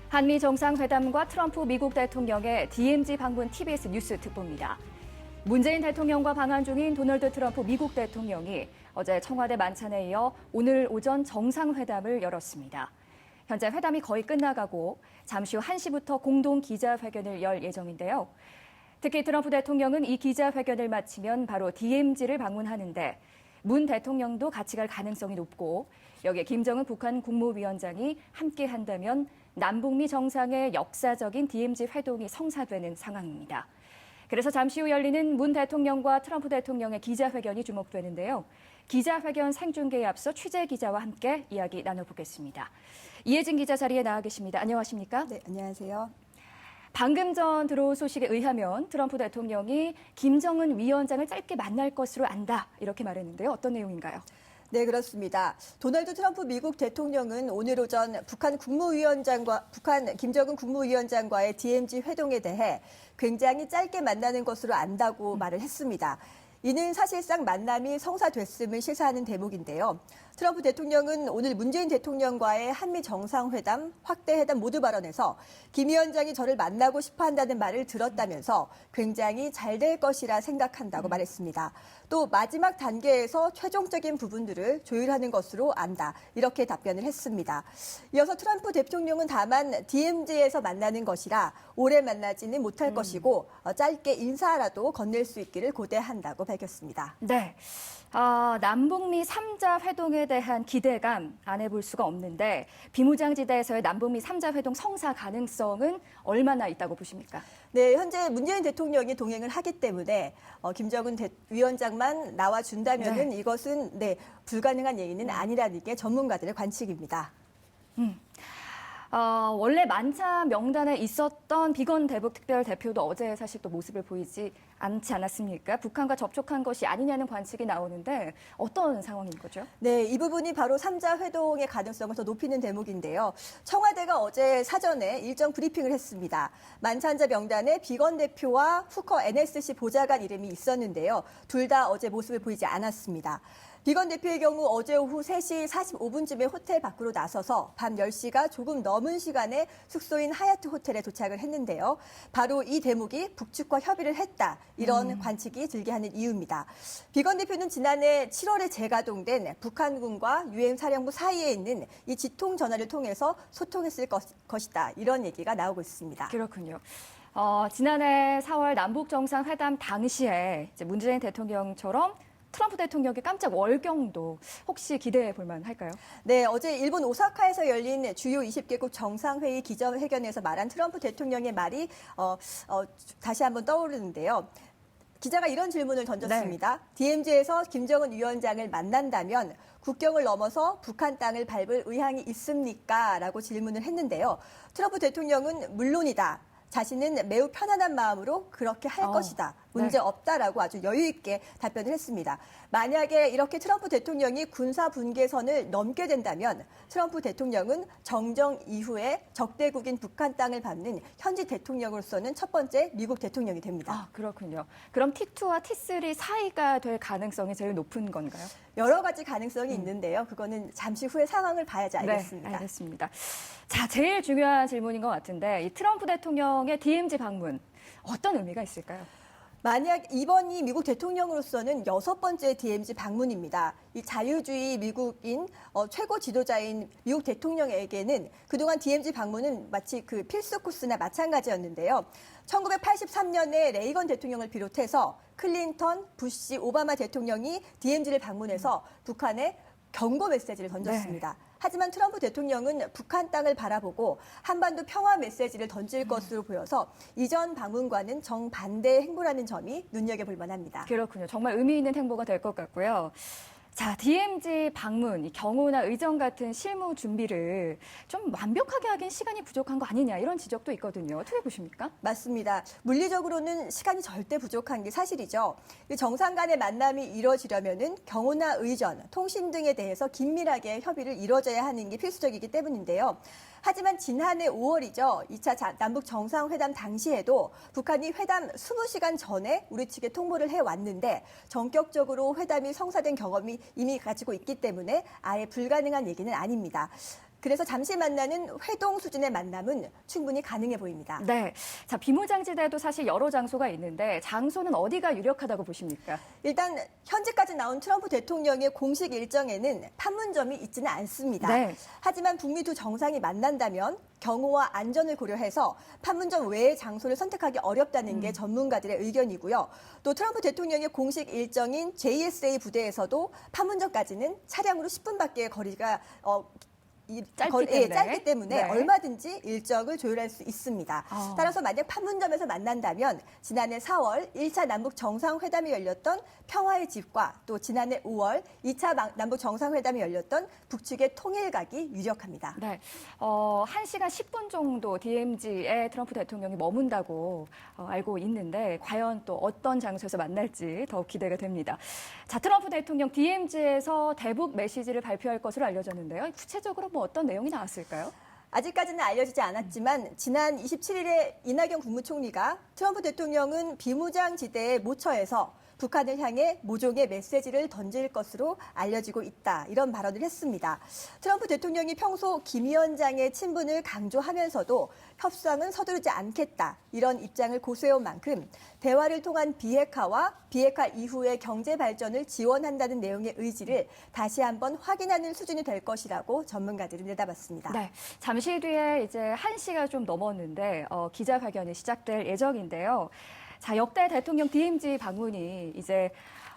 한미 정상회담과 트럼프 미국 대통령의 DMZ 방문 TBS 뉴스 특보입니다. 문재인 대통령과 방한 중인 도널드 트럼프 미국 대통령이 어제 청와대 만찬에 이어 오늘 오전 정상회담을 열었습니다. 현재 회담이 거의 끝나가고 잠시 후 1시부터 공동 기자회견을 열 예정인데요. 특히 트럼프 대통령은 이 기자회견을 마치면 바로 DMZ를 방문하는데 문 대통령도 같이 갈 가능성이 높고 여기에 김정은 북한 국무위원장이 함께 한다면 남북미 정상의 역사적인 DMZ 회동이 성사되는 상황입니다. 그래서 잠시 후 열리는 문 대통령과 트럼프 대통령의 기자회견이 주목되는데요. 기자회견 생중계에 앞서 취재 기자와 함께 이야기 나눠보겠습니다. 이혜진 기자 자리에 나와 계십니다. 안녕하십니까? 네, 안녕하세요. 방금 전 들어온 소식에 의하면 트럼프 대통령이 김정은 위원장을 짧게 만날 것으로 안다 이렇게 말했는데요. 어떤 내용인가요? 네, 그렇습니다. 도널드 트럼프 미국 대통령은 오늘 오전 북한 김정은 국무위원장과의 DMZ 회동에 대해 굉장히 짧게 만나는 것으로 안다고 말을 했습니다. 이는 사실상 만남이 성사됐음을 시사하는 대목인데요. 트럼프 대통령은 오늘 문재인 대통령과의 한미 정상회담, 확대회담 모두 발언에서 김 위원장이 저를 만나고 싶어 한다는 말을 들었다면서 굉장히 잘 될 것이라 생각한다고 말했습니다. 또 마지막 단계에서 최종적인 부분들을 조율하는 것으로 안다. 이렇게 답변을 했습니다. 이어서 트럼프 대통령은 다만 DMZ에서 만나는 것이라 오래 만나지는 못할 것이고 짧게 인사라도 건넬 수 있기를 고대한다고 밝혔습니다. 네. 남북미 3자 회동에 대한 기대감 안 해볼 수가 없는데 비무장지대에서의 남북미 3자 회동 성사 가능성은 얼마나 있다고 보십니까? 네, 현재 문재인 대통령이 동행을 하기 때문에 김정은 위원장만 나와준다면은 이것은 불가능한 얘기는 아니라는 게 전문가들의 관측입니다. 원래 만찬 명단에 있었던 비건 대북 특별 대표도 어제 사실 또 모습을 보이지 않지 않았습니까? 북한과 접촉한 것이 아니냐는 관측이 나오는데 어떤 상황인 거죠? 네, 이 부분이 바로 3자 회동의 가능성을 더 높이는 대목인데요. 청와대가 어제 사전에 일정 브리핑을 했습니다. 만찬자 명단에 비건 대표와 후커 NSC 보좌관 이름이 있었는데요. 둘 다 어제 모습을 보이지 않았습니다. 비건 대표의 경우 어제 오후 3시 45분쯤에 호텔 밖으로 나서서 밤 10시가 조금 넘은 시간에 숙소인 하얏트 호텔에 도착을 했는데요. 바로 이 대목이 북측과 협의를 했다. 이런 관측이 들게 하는 이유입니다. 비건 대표는 지난해 7월에 재가동된 북한군과 유엔 사령부 사이에 있는 이 지통 전화를 통해서 소통했을 것이다. 이런 얘기가 나오고 있습니다. 그렇군요. 지난해 4월 남북 정상회담 당시에 이제 문재인 대통령처럼 트럼프 대통령의 깜짝 월경도 혹시 기대해 볼 만할까요? 네, 어제 일본 오사카에서 열린 주요 20개국 정상회의 기자회견에서 말한 트럼프 대통령의 말이 다시 한번 떠오르는데요. 기자가 이런 질문을 던졌습니다. DMZ에서 김정은 위원장을 만난다면 국경을 넘어서 북한 땅을 밟을 의향이 있습니까? 라고 질문을 했는데요. 트럼프 대통령은 물론이다. 자신은 매우 편안한 마음으로 그렇게 할 것이다. 문제 없다라고 아주 여유 있게 답변을 했습니다. 만약에 이렇게 트럼프 대통령이 군사 분계선을 넘게 된다면 트럼프 대통령은 정정 이후에 적대국인 북한 땅을 밟는 현지 대통령으로서는 첫 번째 미국 대통령이 됩니다. 그렇군요. 그럼 T2와 T3 사이가 될 가능성이 제일 높은 건가요? 여러 가지 가능성이 있는데요. 그거는 잠시 후에 상황을 봐야지 알겠습니다. 네, 알겠습니다. 자, 제일 중요한 질문인 것 같은데 이 트럼프 대통령의 DMZ 방문 어떤 의미가 있을까요? 만약 이번이 미국 대통령으로서는 6번째 DMZ 방문입니다. 이 자유주의 미국인 최고 지도자인 미국 대통령에게는 그동안 DMZ 방문은 마치 그 필수 코스나 마찬가지였는데요. 1983년에 레이건 대통령을 비롯해서 클린턴, 부시, 오바마 대통령이 DMZ를 방문해서 북한에 경고 메시지를 던졌습니다. 하지만 트럼프 대통령은 북한 땅을 바라보고 한반도 평화 메시지를 던질 것으로 보여서 이전 방문과는 정반대의 행보라는 점이 눈여겨볼 만합니다. 그렇군요. 정말 의미 있는 행보가 될 것 같고요. 자, DMZ 방문, 이 경호나 의전 같은 실무 준비를 좀 완벽하게 하기엔 시간이 부족한 거 아니냐 이런 지적도 있거든요. 어떻게 보십니까? 맞습니다. 물리적으로는 시간이 절대 부족한 게 사실이죠. 정상 간의 만남이 이루어지려면은 경호나 의전, 통신 등에 대해서 긴밀하게 협의를 이루어져야 하는 게 필수적이기 때문인데요. 하지만 지난해 5월이죠. 2차 남북 정상회담 당시에도 북한이 회담 20시간 전에 우리 측에 통보를 해왔는데 전격적으로 회담이 성사된 경험이 이미 가지고 있기 때문에 아예 불가능한 얘기는 아닙니다. 그래서 잠시 만나는 회동 수준의 만남은 충분히 가능해 보입니다. 네. 자, 비무장지대도 사실 여러 장소가 있는데 장소는 어디가 유력하다고 보십니까? 일단 현재까지 나온 트럼프 대통령의 공식 일정에는 판문점이 있지는 않습니다. 네. 하지만 북미 두 정상이 만난다면 경호와 안전을 고려해서 판문점 외의 장소를 선택하기 어렵다는 게 전문가들의 의견이고요. 또 트럼프 대통령의 공식 일정인 JSA 부대에서도 판문점까지는 차량으로 10분밖에 거리가 짧기 때문에 네. 얼마든지 일정을 조율할 수 있습니다. 따라서 만약 판문점에서 만난다면 지난해 4월 1차 남북 정상회담이 열렸던 평화의 집과 또 지난해 5월 2차 남북 정상회담이 열렸던 북측의 통일각이 유력합니다. 네. 1시간 10분 정도 DMZ에 트럼프 대통령이 머문다고 알고 있는데 과연 또 어떤 장소에서 만날지 더욱 기대가 됩니다. 자, 트럼프 대통령 DMZ에서 대북 메시지를 발표할 것으로 알려졌는데요. 구체적으로 뭐 어떤 내용이 나왔을까요? 아직까지는 알려지지 않았지만 지난 27일에 이낙연 국무총리가 트럼프 대통령은 비무장지대에 모처해서 북한을 향해 모종의 메시지를 던질 것으로 알려지고 있다. 이런 발언을 했습니다. 트럼프 대통령이 평소 김 위원장의 친분을 강조하면서도 협상은 서두르지 않겠다. 이런 입장을 고수해온 만큼 대화를 통한 비핵화와 비핵화 이후의 경제 발전을 지원한다는 내용의 의지를 다시 한번 확인하는 수준이 될 것이라고 전문가들은 내다봤습니다. 네. 잠시 뒤에 이제 1시가 좀 넘었는데 기자회견이 시작될 예정인데요. 자, 역대 대통령 DMZ 방문이 이제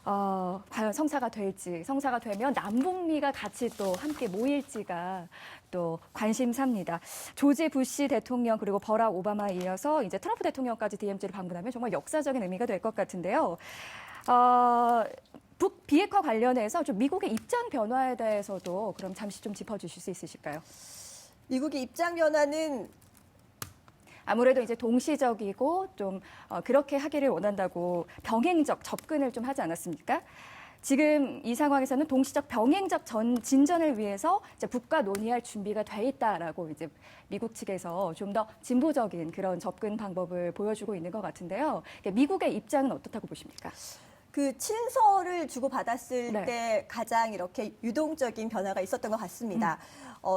과연 성사가 되면 남북미가 같이 또 함께 모일지가 또 관심사입니다. 조지 부시 대통령 그리고 버락 오바마에 이어서 이제 트럼프 대통령까지 DMZ를 방문하면 정말 역사적인 의미가 될 것 같은데요. 북 비핵화 관련해서 좀 미국의 입장 변화에 대해서도 그럼 잠시 좀 짚어주실 수 있으실까요? 미국의 입장 변화는 아무래도 이제 동시적이고 좀 그렇게 하기를 원한다고 병행적 접근을 좀 하지 않았습니까? 지금 이 상황에서는 동시적 병행적 진전을 위해서 이제 북과 논의할 준비가 돼 있다라고 이제 미국 측에서 좀 더 진보적인 그런 접근 방법을 보여주고 있는 것 같은데요. 미국의 입장은 어떻다고 보십니까? 그 친서를 주고받았을 네. 때 가장 이렇게 유동적인 변화가 있었던 것 같습니다.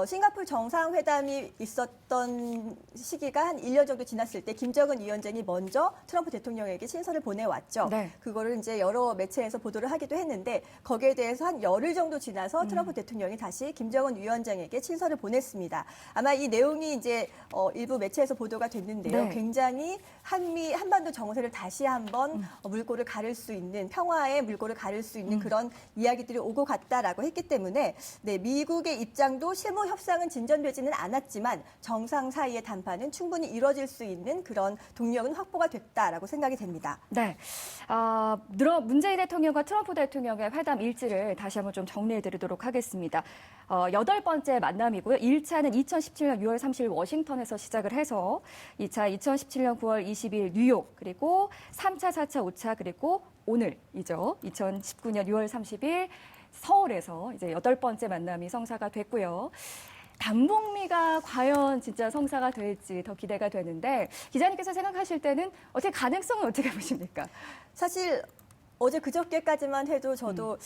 싱가포르 정상회담이 있었던 시기가 한 1년 정도 지났을 때 김정은 위원장이 먼저 트럼프 대통령에게 친서를 보내왔죠. 네. 그거를 이제 여러 매체에서 보도를 하기도 했는데 거기에 대해서 한 열흘 정도 지나서 트럼프 대통령이 다시 김정은 위원장에게 친서를 보냈습니다. 아마 이 내용이 이제 일부 매체에서 보도가 됐는데요. 네. 굉장히 한반도 정세를 다시 한번 물꼬를 가를 수 있는 평화의 물꼬를 가를 수 있는 그런 이야기들이 오고 갔다라고 했기 때문에 네, 미국의 입장도 실무 협상은 진전되지는 않았지만 정상 사이의談判은 충분히 이루어질 수 있는 그런 동력은 확보가 됐다라고 생각이 됩니다. 네. 문재인 대통령과 트럼프 대통령의 회담 일지를 다시 한번 좀 정리해드리도록 하겠습니다. 8번째 만남이고요. 1차는 2017년 6월 30일 워싱턴에서 시작을 해서 2차 2017년 9월 20일 뉴욕, 그리고 3차, 4차, 5차, 그리고 오늘이죠. 2019년 6월 30일 서울에서 이제 8번째 만남이 성사가 됐고요. 남북미가 과연 진짜 성사가 될지 더 기대가 되는데 기자님께서 생각하실 때는 어떻게 가능성은 어떻게 보십니까? 사실 어제 그저께까지만 해도 저도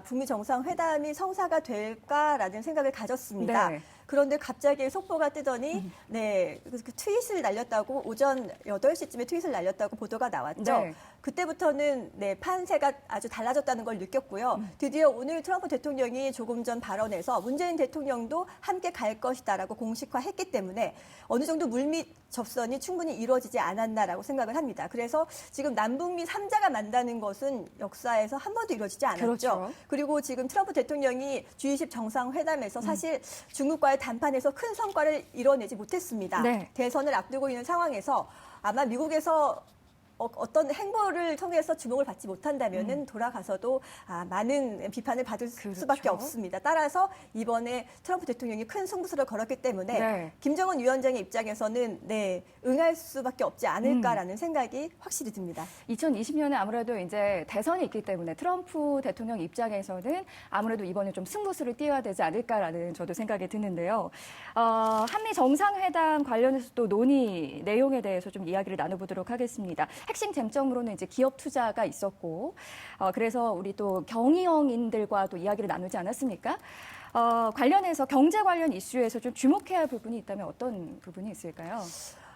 북미 정상회담이 성사가 될까라는 생각을 가졌습니다. 네. 그런데 갑자기 속보가 뜨더니 그 트윗을 날렸다고 오전 8시쯤에 트윗을 날렸다고 보도가 나왔죠. 네. 그때부터는 판세가 아주 달라졌다는 걸 느꼈고요. 드디어 오늘 트럼프 대통령이 조금 전 발언에서 문재인 대통령도 함께 갈 것이다라고 공식화했기 때문에 어느 정도 물밑 접선이 충분히 이루어지지 않았나라고 생각을 합니다. 그래서 지금 남북미 3자가 만나는 것은 역사에서 한 번도 이루어지지 않았죠. 그렇죠. 그리고 지금 트럼프 대통령이 G20 정상회담에서 사실 중국과의談判에서 큰 성과를 이뤄내지 못했습니다. 네. 대선을 앞두고 있는 상황에서 아마 미국에서 어떤 행보를 통해서 주목을 받지 못한다면은 돌아가서도 많은 비판을 받을 그렇죠. 수밖에 없습니다. 따라서 이번에 트럼프 대통령이 큰 승부수를 걸었기 때문에 네. 김정은 위원장의 입장에서는 응할 수밖에 없지 않을까라는 생각이 확실히 듭니다. 2020년에 아무래도 이제 대선이 있기 때문에 트럼프 대통령 입장에서는 아무래도 이번에 좀 승부수를 띄워야 되지 않을까라는 저도 생각이 드는데요. 한미 정상회담 관련해서 또 논의 내용에 대해서 좀 이야기를 나눠보도록 하겠습니다. 핵심 쟁점으로는 이제 기업 투자가 있었고, 그래서 우리 또 경영인들과 또 이야기를 나누지 않았습니까? 관련해서 경제 관련 이슈에서 좀 주목해야 할 부분이 있다면 어떤 부분이 있을까요?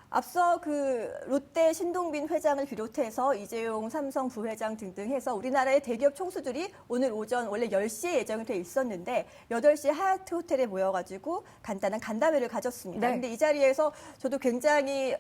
앞서 그 롯데 신동빈 회장을 비롯해서 이재용 삼성 부회장 등등 해서 우리나라의 대기업 총수들이 오늘 오전 원래 10시에 예정이 돼 있었는데 8시에 하얏트 호텔에 모여가지고 간단한 간담회를 가졌습니다. 네. 근데 이 자리에서 저도 굉장히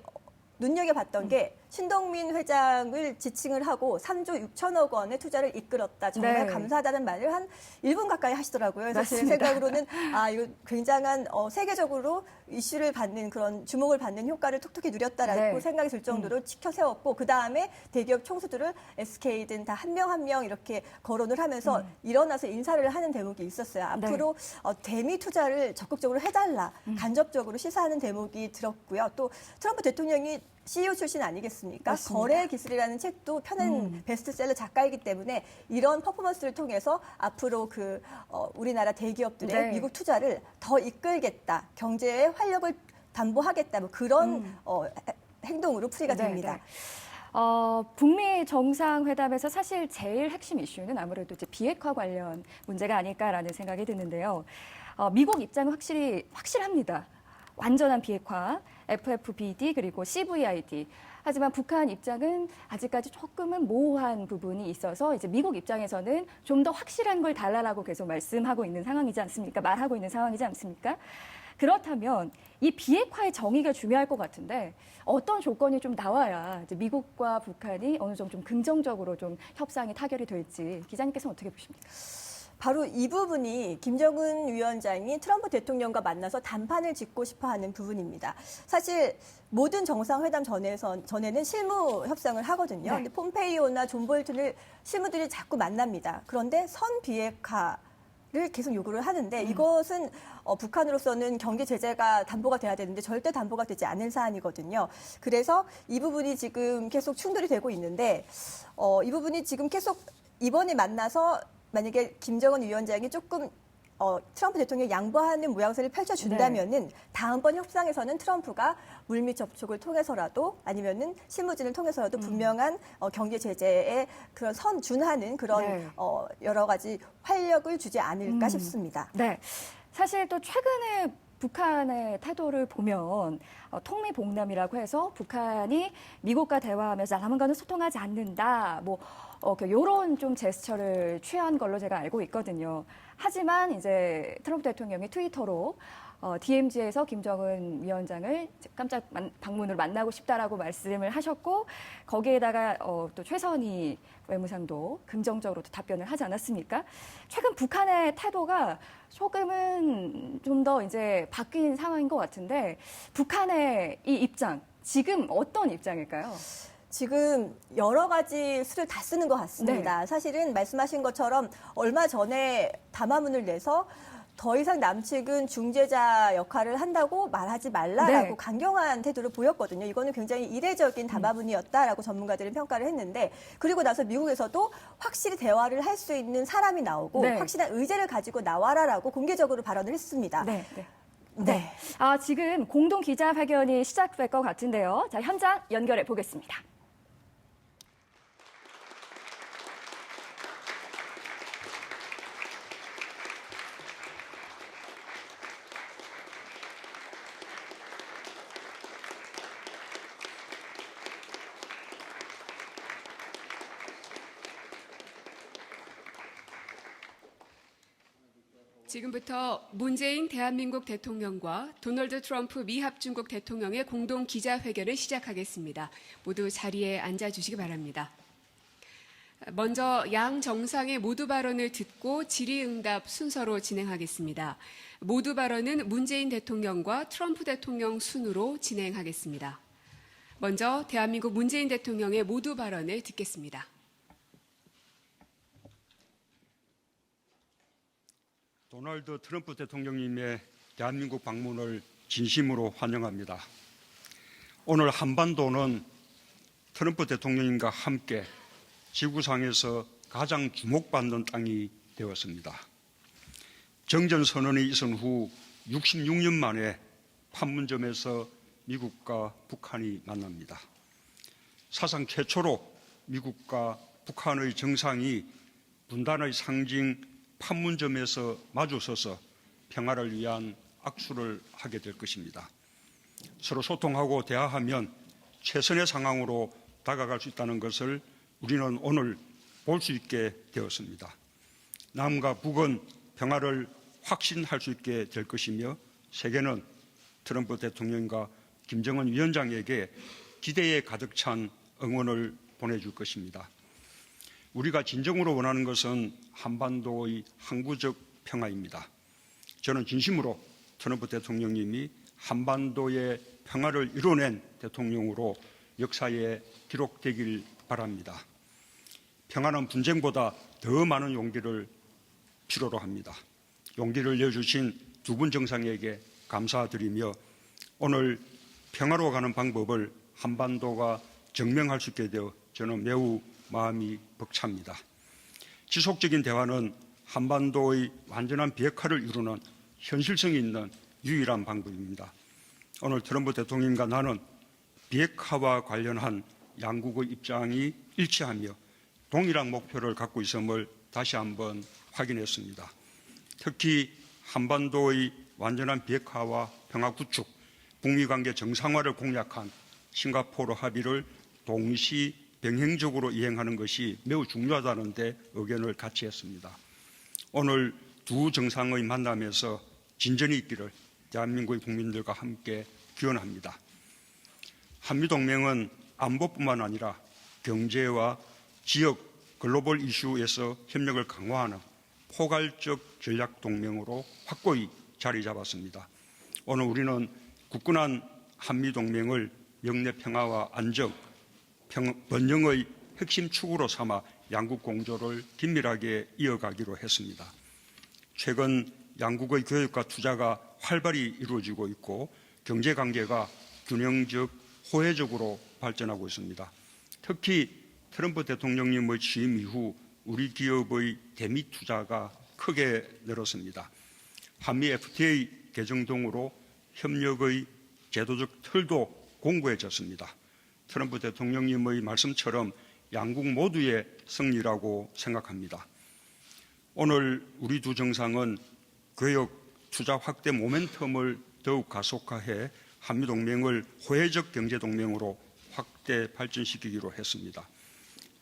눈여겨봤던 게 신동빈 회장을 지칭을 하고 3조 6천억 원의 투자를 이끌었다. 정말 네. 감사하다는 말을 한 1분 가까이 하시더라고요. 그래서 제 맞습니다. 생각으로는 이거 굉장한 세계적으로 이슈를 받는 그런 주목을 받는 효과를 톡톡히 누렸다라고 네. 생각이 들 정도로 치켜 세웠고 그다음에 대기업 총수들을 SK든 다 한 명 한 명 이렇게 거론을 하면서 일어나서 인사를 하는 대목이 있었어요. 앞으로 대미 투자를 적극적으로 해달라. 간접적으로 시사하는 대목이 들었고요. 또 트럼프 대통령이 CEO 출신 아니겠습니까? 맞습니다. 거래의 기술이라는 책도 펴낸 베스트셀러 작가이기 때문에 이런 퍼포먼스를 통해서 앞으로 우리나라 대기업들의 네. 미국 투자를 더 이끌겠다. 경제의 활력을 담보하겠다. 뭐 그런 행동으로 풀이가 네, 됩니다. 네. 북미 정상회담에서 사실 제일 핵심 이슈는 아무래도 이제 비핵화 관련 문제가 아닐까라는 생각이 드는데요. 미국 입장은 확실합니다. 완전한 비핵화, FFBD 그리고 CVID. 하지만 북한 입장은 아직까지 조금은 모호한 부분이 있어서 이제 미국 입장에서는 좀 더 확실한 걸 달라라고 계속 말씀하고 있는 상황이지 않습니까? 말하고 있는 상황이지 않습니까? 그렇다면 이 비핵화의 정의가 중요할 것 같은데 어떤 조건이 좀 나와야 이제 미국과 북한이 어느 정도 좀 긍정적으로 좀 협상이 타결이 될지 기자님께서는 어떻게 보십니까? 바로 이 부분이 김정은 위원장이 트럼프 대통령과 만나서 단판을 짓고 싶어하는 부분입니다. 사실 모든 정상회담 전에는 실무 협상을 하거든요. 네. 근데 폼페이오나 존 볼튼을 실무들이 자꾸 만납니다. 그런데 선 비핵화를 계속 요구를 하는데 이것은 북한으로서는 경제 제재가 담보가 돼야 되는데 절대 담보가 되지 않은 사안이거든요. 그래서 이 부분이 지금 계속 충돌이 되고 있는데 이 부분이 지금 계속 이번에 만나서 만약에 김정은 위원장이 조금 트럼프 대통령이 양보하는 모양새를 펼쳐준다면은 다음번 협상에서는 트럼프가 물밑 접촉을 통해서라도 아니면은 실무진을 통해서라도 분명한 경제 제재에 그런 준하는 그런 네. 여러 가지 활력을 주지 않을까 싶습니다. 네. 사실 또 최근에 북한의 태도를 보면 통미봉남이라고 해서 북한이 미국과 대화하면서 남한과는 소통하지 않는다. 이런 좀 제스처를 취한 걸로 제가 알고 있거든요. 하지만 이제 트럼프 대통령이 트위터로 DMZ에서 김정은 위원장을 깜짝 방문으로 만나고 싶다라고 말씀을 하셨고 거기에다가 또 최선희 외무상도 긍정적으로 답변을 하지 않았습니까? 최근 북한의 태도가 조금은 좀 더 이제 바뀐 상황인 것 같은데 북한의 이 입장 지금 어떤 입장일까요? 지금 여러 가지 수를 다 쓰는 것 같습니다. 사실은 말씀하신 것처럼 얼마 전에 담화문을 내서 더 이상 남측은 중재자 역할을 한다고 말하지 말라라고 강경한 태도를 보였거든요. 이거는 굉장히 이례적인 담화문이었다라고 전문가들은 평가를 했는데 그리고 나서 미국에서도 확실히 대화를 할 수 있는 사람이 나오고 확실한 의제를 가지고 나와라라고 공개적으로 발언을 했습니다. 네. 지금 공동 기자회견이 시작될 것 같은데요. 자, 현장 연결해 보겠습니다. 지금부터 문재인 대한민국 대통령과 도널드 트럼프 미합중국 대통령의 공동 기자회견을 시작하겠습니다. 모두 자리에 앉아주시기 바랍니다. 먼저 양 정상의 모두 발언을 듣고 질의응답 순서로 진행하겠습니다. 모두 발언은 문재인 대통령과 트럼프 대통령 순으로 진행하겠습니다. 먼저 대한민국 문재인 대통령의 모두 발언을 듣겠습니다. 도널드 트럼프 대통령님의 대한민국 방문을 진심으로 환영합니다. 오늘 한반도는 트럼프 대통령님과 함께 지구상에서 가장 주목받는 땅이 되었습니다. 정전선언이 있은 후 66년 만에 판문점에서 미국과 북한이 만납니다. 사상 최초로 미국과 북한의 정상이 분단의 상징 판문점에서 마주서서 평화를 위한 악수를 하게 될 것입니다. 서로 소통하고 대화하면 최선의 상황으로 다가갈 수 있다는 것을 우리는 오늘 볼 수 있게 되었습니다. 남과 북은 평화를 확신할 수 있게 될 것이며 세계는 트럼프 대통령과 김정은 위원장에게 기대에 가득 찬 응원을 보내줄 것입니다. 우리가 진정으로 원하는 것은 한반도의 항구적 평화입니다. 저는 진심으로 트럼프 대통령님이 한반도의 평화를 이뤄낸 대통령으로 역사에 기록되길 바랍니다. 평화는 분쟁보다 더 많은 용기를 필요로 합니다. 용기를 내주신 두 분 정상에게 감사드리며 오늘 평화로 가는 방법을 한반도가 증명할 수 있게 되어 저는 매우 마음이 벅찹니다. 지속적인 대화는 한반도의 완전한 비핵화를 이루는 현실성이 있는 유일한 방법입니다. 오늘 트럼프 대통령과 나는 비핵화와 관련한 양국의 입장이 일치하며 동일한 목표를 갖고 있음을 다시 한번 확인했습니다. 특히 한반도의 완전한 비핵화와 평화 구축, 북미 관계 정상화를 공약한 싱가포르 합의를 동시 병행적으로 이행하는 것이 매우 중요하다는 데 의견을 같이 했습니다. 오늘 두 정상의 만남에서 진전이 있기를 대한민국의 국민들과 함께 기원합니다. 한미동맹은 안보뿐만 아니라 경제와 지역 글로벌 이슈에서 협력을 강화하는 포괄적 전략동맹으로 확고히 자리 잡았습니다. 오늘 우리는 굳건한 한미동맹을 영내 평화와 안정, 번영의 핵심 축으로 삼아 양국 공조를 긴밀하게 이어가기로 했습니다. 최근 양국의 교역과 투자가 활발히 이루어지고 있고 경제관계가 균형적, 호혜적으로 발전하고 있습니다. 특히 트럼프 대통령님의 취임 이후 우리 기업의 대미 투자가 크게 늘었습니다. 한미 FTA 개정 등으로 협력의 제도적 틀도 공고해졌습니다. 트럼프 대통령님의 말씀처럼 양국 모두의 승리라고 생각합니다. 오늘 우리 두 정상은 교역 투자 확대 모멘텀을 더욱 가속화해 한미동맹을 호혜적 경제동맹으로 확대 발전시키기로 했습니다.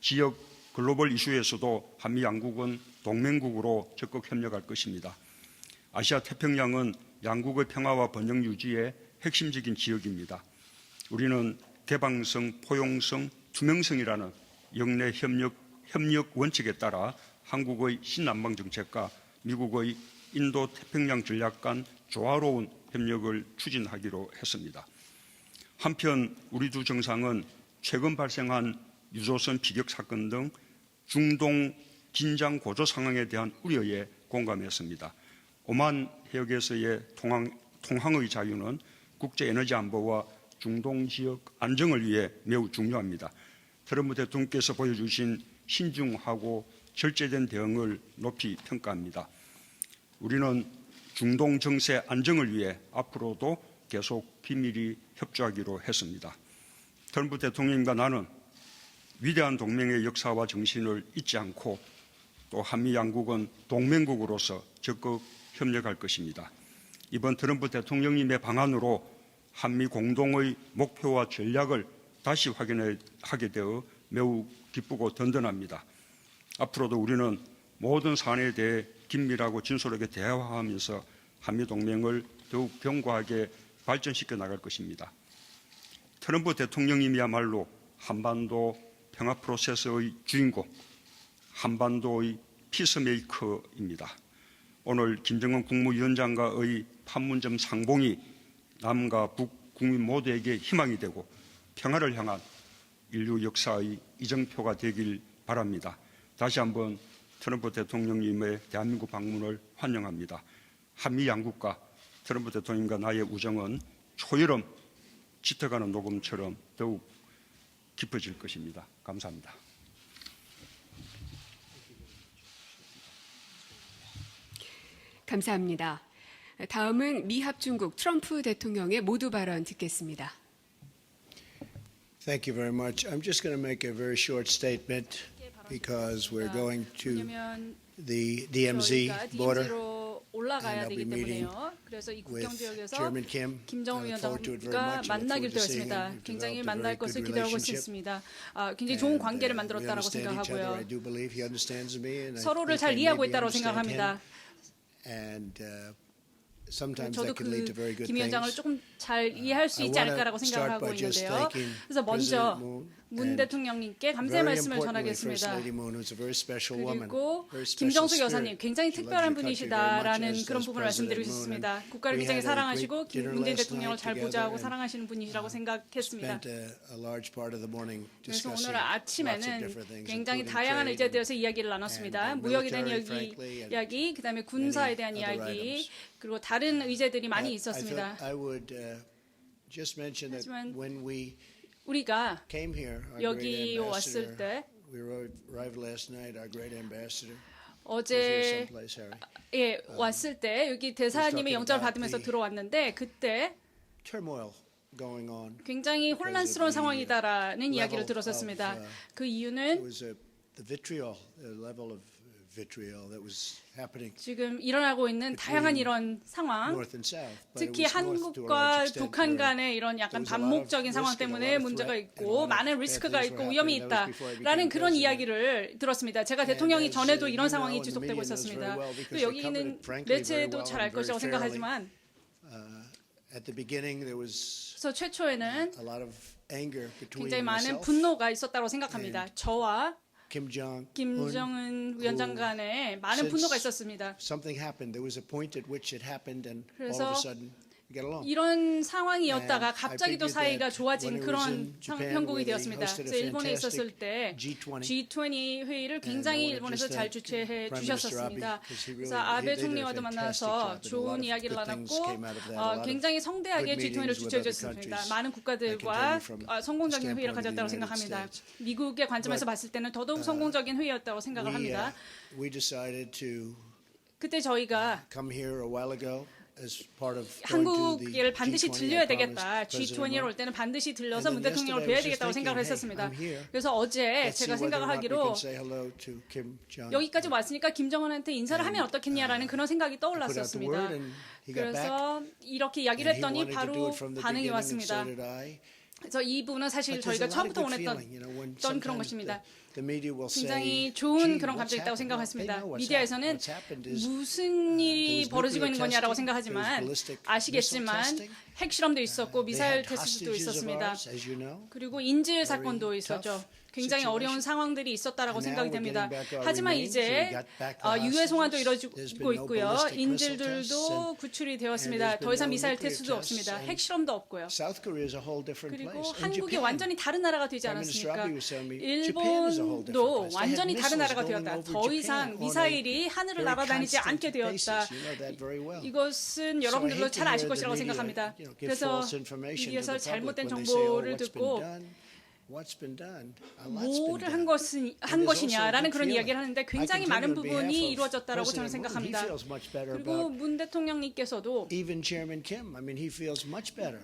지역 글로벌 이슈에서도 한미 양국은 동맹국으로 적극 협력할 것입니다. 아시아 태평양은 양국의 평화와 번영 유지의 핵심적인 지역입니다. 우리는 개방성, 포용성, 투명성이라는 영내 협력 원칙에 따라 한국의 신남방 정책과 미국의 인도 태평양 전략 간 조화로운 협력을 추진하기로 했습니다. 한편 우리 두 정상은 최근 발생한 유조선 비격 사건 등 중동 긴장 고조 상황에 대한 우려에 공감했습니다. 오만 해역에서의 통항의 자유는 국제 에너지 안보와 중동 지역 안정을 위해 매우 중요합니다. 트럼프 대통령께서 보여주신 신중하고 절제된 대응을 높이 평가합니다. 우리는 중동 정세 안정을 위해 앞으로도 계속 긴밀히 협조하기로 했습니다. 트럼프 대통령과 나는 위대한 동맹의 역사와 정신을 잊지 않고 또 한미 양국은 동맹국으로서 적극 협력할 것입니다. 이번 트럼프 대통령님의 방안으로 한미 공동의 목표와 전략을 다시 확인하게 되어 매우 기쁘고 든든합니다. 앞으로도 우리는 모든 사안에 대해 긴밀하고 진솔하게 대화하면서 한미 동맹을 더욱 견고하게 발전시켜 나갈 것입니다. 트럼프 대통령님이야말로 한반도 평화 프로세스의 주인공, 한반도의 피스메이커입니다. 오늘 김정은 국무위원장과의 판문점 상봉이 남과 북 국민 모두에게 희망이 되고 평화를 향한 인류 역사의 이정표가 되길 바랍니다. 다시 한번 트럼프 대통령님의 대한민국 방문을 환영합니다. 한미 양국과 트럼프 대통령과 나의 우정은 초여름 짙어가는 녹음처럼 더욱 깊어질 것입니다. 감사합니다. 감사합니다. 다음은 미합중국 트럼프 대통령의 모두 발언 듣겠습니다. Thank you very much. I'm just going to make a very short statement because we're going to the DMZ border. 올라가야 And I'll 되기 be meeting 때문에요. 그래서 이 국경 with 지역에서 Chairman Kim. 김정은 I look forward to it very 위원장과 much. I look 만나기로 forward to seeing 되었습니다. him. We've 굉장히 developed a 만날 very 것을 good 기대하고 relationship. 있습니다. 굉장히 좋은 관계를 we 만들었다고 understand each other. I 생각하고요. do believe he understands me, and I 서로를 think 잘 I 이해하고 maybe 있다고 understand 생각합니다. him. And sometimes 저도 that can lead to very good 김 위원장을 things. 조금 잘 이해할 수 I 있지 wanna 않을까라고 생각을 start 하고 by just 있는데요. thanking 그래서 먼저 President Moon 문 and 대통령님께 감사의 Very 말씀을 importantly, First 전하겠습니다. Lady Moon, who's a very special woman, 그리고 very special 김정숙 여사님 spirit. 굉장히 She loves 특별한 your country very much, 분이시다라는 as 그런 does 부분을 President 말씀드리고 Moon. 싶습니다. And 국가를 we 굉장히 had a 사랑하시고 great dinner 문재인 last 대통령을 night 잘 together 보좌하고 and 사랑하시는 분이시라고 생각했습니다. spent a large part of the morning 그래서 discussing 오늘 lots of 아침에는 different things, 굉장히 including 다양한 trade 의제에 and 대해서 이야기를 나눴습니다. and 무역에 대한 military, frankly, and 이야기, 그다음에 군사에 대한 other 이야기, items. 그리고 다른 의제들이 많이 I 있었습니다. thought I would just mention that 하지만 when we 우리가 came here, our 여기 great 왔을 ambassador, 때 we arrived last night, our great ambassador was here 어제 someplace, Harry. 왔을 때 여기 대사님의 talking 영장을 about 받으면서 the- 들어왔는데 그때 Turmoil going on. 굉장히 혼란스러운 상황이다라는 이야기를 들었었습니다. of, 그 It 이유는 was the vitriol, the level of vitriol that was happening 지금 일어나고 있는 다양한 이런 상황, north and south. But it 특히 was north to a 한국과 large extent 북한 where 간의 이런 약간 there was a lot of 반목적인 상황 risk and a 때문에 lot of 문제가 threat and a 있고 lot of 많은 bad 리스크가 things 있고 were 위험이 happening. That was 있다라는 before I became 그런 president. 이야기를 들었습니다. 제가 And 대통령이 as 전에도 you 이런 know, 상황이 and the 지속되고 media knows 있었습니다. very well 또 because 여기 they covered 있는 it, frankly, very 매체도 well 잘 and 알 것이라고 very fairly. 생각하지만 At the beginning, there was 그래서 최초에는 a lot of anger between 굉장히 많은 myself, 분노가 있었다고 생각합니다. 저와 Kim Jong-un. 김정은 위원장 간에 많은 since 분노가 있었습니다. Something happened. There was a point at which it happened, and all of 그래서 a sudden, we got along. 이런 상황이었다가 And 갑자기 또 I figured 사이가 that 좋아진 when it was 그런 in Japan, 형국이 where they 되었습니다. hosted a 그래서 일본에 있었을 fantastic 때 G20, G20 회의를 And I 굉장히 wanna 일본에서 just 잘 thank 주최해 Prime Minister 주셨었습니다. Abe, because he 그래서 really- 아베 they did a 총리와도 fantastic 만나서 job, and a lot 좋은 of 이야기를 good things 나눴고 came out of that. A lot of 굉장히 성대하게 good G20을 meetings with other 주최해줬습니다. countries. 많은 I 국가들과 can tell you from 성공적인 the 회의를 standpoint of the 가졌다고 United 생각합니다. States. 미국의 관점에서 봤을 때는 더더욱 성공적인 회의였다고 생각을 합니다. We decided to 그때 저희가 come here a while ago as part of going to the 한국을 반드시 G20. 들려야 I 되겠다. promised President G20에 Moon. 올 때는 반드시 들려서 And 문 then 대통령을 yesterday I 뵈야 was just 되겠다고 생각을 thinking, 했었습니다. hey, I'm here. 그래서 어제 Let's see 제가 whether or 생각을 not we 하기로 can say hello to Kim Jong. 여기까지 왔으니까 김정은한테 인사를 하면 어떻겠냐라는 그런 생각이 put out the 떠올랐었습니다. word and he got back. 그래서 이렇게 이야기를 And he 했더니 wanted to do 바로 it from the 반응이 beginning, and so 왔습니다. did I. 그래서 이 부분은 사실 But there's 저희가 a lot of 처음부터 good feeling, 원했던 when 그런 sometimes 것입니다. the media will say, 굉장히 좋은 "Gee, 그런 what's 감정이 있다고 happened?" Well, they 생각했습니다. know what's 미디어에서는 happened. What's happened is, 무슨 일이 there was 벌어지고 있는 nuclear 거냐라고 testing, 생각하지만 there was ballistic 아시겠지만 missile testing. 핵실험도 있었고 They 미사일 had 테스트도 hostages of 있었습니다. ours, as you know. 그리고 인질 Very 사건도 있었죠. tough 굉장히 어려운 situation. 상황들이 있었다라고 And now 생각이 we're 됩니다. getting back our 하지만 remains. 이제 We got back the 유해 송환도 hostages. There's 이루어지고 been no 있고요. ballistic missile 인질들도 tests and 구출이 there's 되었습니다. been 더 이상 no 미사일 nuclear 테스트도 tests 없습니다. and 핵실험도 없고요. South Korea is a whole different 그리고 place. And 한국이 Japan. 완전히 다른 나라가 되지 Prime Minister 않았습니까? Abe was telling me, Japan is a whole different 일본도 place. They had 완전히 다른 missiles 나라가 going 되었다. over 더 Japan 이상 on a 미사일이 하늘을 very 날아다니지 constant 않게 basis. 되었다. You know that very well. 이것은 So I 여러분들도 hate to 잘 아실 hear the 것이라고 media, 생각합니다. give 그래서 false information to 미디어에서 the public 잘못된 when they say, 정보를 "Oh, what's 듣고 been done? What's been done? A lot's been 뭐를 done." 한 것이냐라는 그런 feeling. 이야기를 하는데 I 굉장히 can tell 많은 you on behalf 부분이 of 이루어졌다라고 저는 President Moon, 생각합니다. he feels much better 그리고 about 문 대통령님께서도 even Chairman Kim. I mean, he feels much better.